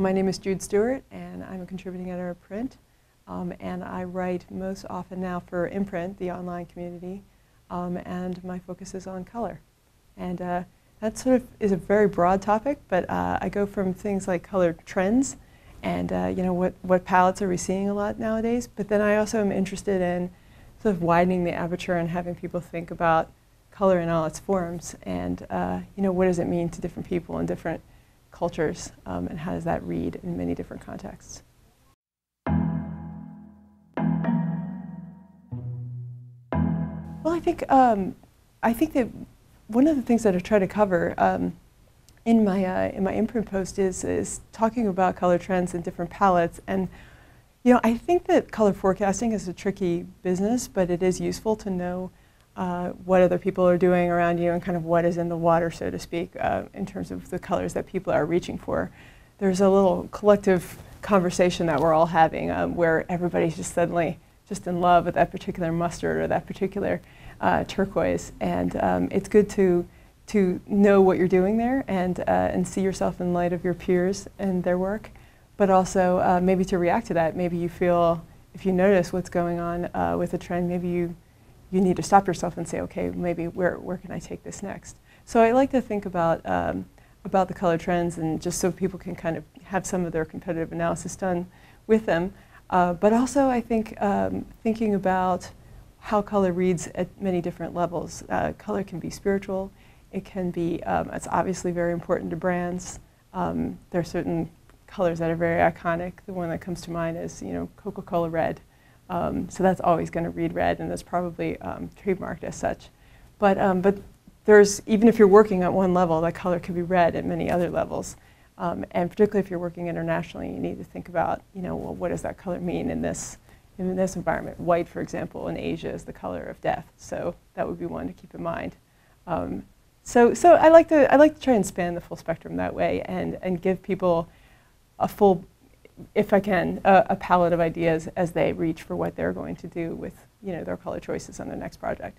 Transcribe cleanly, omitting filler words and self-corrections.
Well, my name is Jude Stewart, and I'm a contributing editor of print. And I write most often now for Imprint, the online community, and my focus is on color. And that sort of is a very broad topic, but I go from things like color trends and you know, what palettes are we seeing a lot nowadays, but then I also am interested in sort of widening the aperture and having people think about color in all its forms and you know, what does it mean to different people in different cultures, and how does that read in many different contexts. Well, I think that one of the things that I try to cover in my Imprint post is talking about color trends in different palettes. And you know, I think that color forecasting is a tricky business, but it is useful to know what other people are doing around you and kind of what is in the water, so to speak, in terms of the colors that people are reaching for. There's a little collective conversation that we're all having where everybody's just suddenly just in love with that particular mustard or that particular turquoise, and it's good to know what you're doing there and see yourself in light of your peers and their work, but also maybe to react to that. Maybe you feel, if you notice what's going on with a trend, maybe you need to stop yourself and say, okay, maybe where can I take this next? So I like to think about the color trends, and just so people can kind of have some of their competitive analysis done with them. But also, I think thinking about how color reads at many different levels. Color can be spiritual. It can be, it's obviously very important to brands. There are certain colors that are very iconic. The one that comes to mind is, you know, Coca-Cola red. So that's always going to read red, and that's probably trademarked as such. But there's, even if you're working at one level, that color can be read at many other levels. And particularly if you're working internationally, you need to think about, you know, well, what does that color mean in this environment? White, for example, in Asia is the color of death, so that would be one to keep in mind. So I like to try and span the full spectrum that way, and give people a full, if I can, a palette of ideas as they reach for what they're going to do with, you know, their color choices on their next project.